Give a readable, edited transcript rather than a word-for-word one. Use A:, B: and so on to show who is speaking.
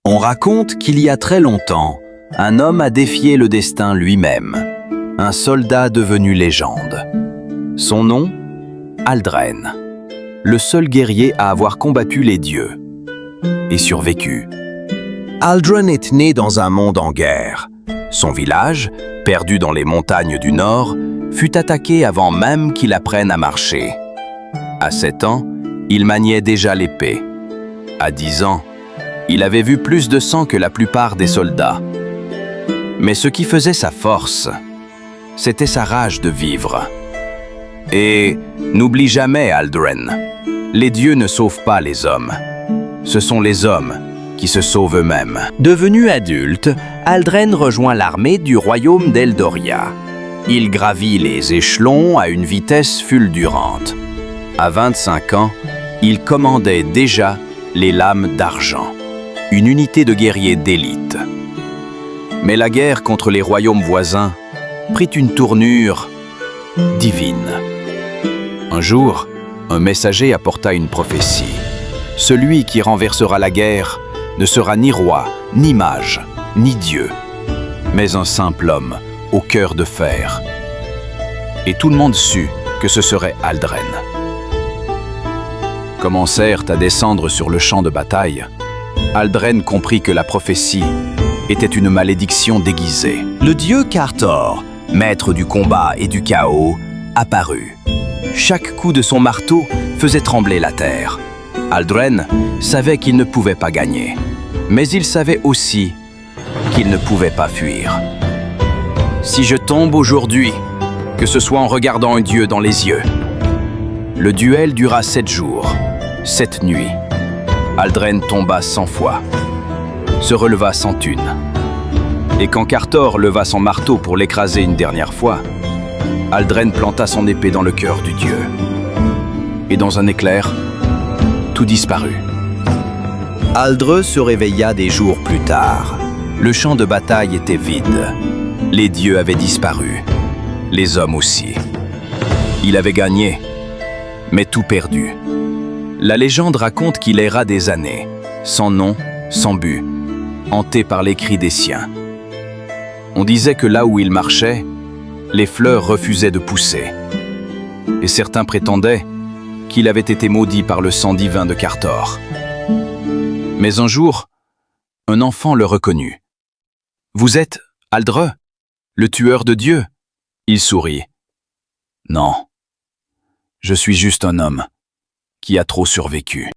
A: On raconte qu'il y a très longtemps, un homme a défié le destin lui-même, un soldat devenu légende. Son nom, Aldren, le seul guerrier à avoir combattu les dieux et survécu. Aldren est né dans un monde en guerre. Son village, perdu dans les montagnes du Nord, fut attaqué avant même qu'il apprenne à marcher. À 7 ans, il maniait déjà l'épée. À 10 ans, il avait vu plus de sang que la plupart des soldats. Mais ce qui faisait sa force, c'était sa rage de vivre. Et n'oublie jamais, Aldren, les dieux ne sauvent pas les hommes. Ce sont les hommes qui se sauvent eux-mêmes. Devenu adulte, Aldren rejoint l'armée du royaume d'Eldoria. Il gravit les échelons à une vitesse fulgurante. À 25 ans, il commandait déjà les Lames d'Argent, une unité de guerriers d'élite. Mais la guerre contre les royaumes voisins prit une tournure divine. Un jour, un messager apporta une prophétie. Celui qui renversera la guerre ne sera ni roi, ni mage, ni dieu, mais un simple homme au cœur de fer. Et tout le monde sut que ce serait Aldren. Commencèrent à descendre sur le champ de bataille. Aldren comprit que la prophétie était une malédiction déguisée. Le dieu Cartor, maître du combat et du chaos, apparut. Chaque coup de son marteau faisait trembler la terre. Aldren savait qu'il ne pouvait pas gagner, mais il savait aussi qu'il ne pouvait pas fuir. Si je tombe aujourd'hui, que ce soit en regardant un dieu dans les yeux. Le duel dura 7 jours, 7 nuits. Aldren tomba 100 fois, se releva sans thune. Et quand Cartor leva son marteau pour l'écraser une dernière fois, Aldren planta son épée dans le cœur du dieu. Et dans un éclair, tout disparut. Aldre se réveilla des jours plus tard. Le champ de bataille était vide. Les dieux avaient disparu. Les hommes aussi. Il avait gagné, mais tout perdu. La légende raconte qu'il erra des années, sans nom, sans but, hanté par les cris des siens. On disait que là où il marchait, les fleurs refusaient de pousser. Et certains prétendaient qu'il avait été maudit par le sang divin de Cartor. Mais un jour, un enfant le reconnut. « Vous êtes Aldre, le tueur de Dieu ?» Il sourit. « Non, je suis juste un homme qui a trop survécu. »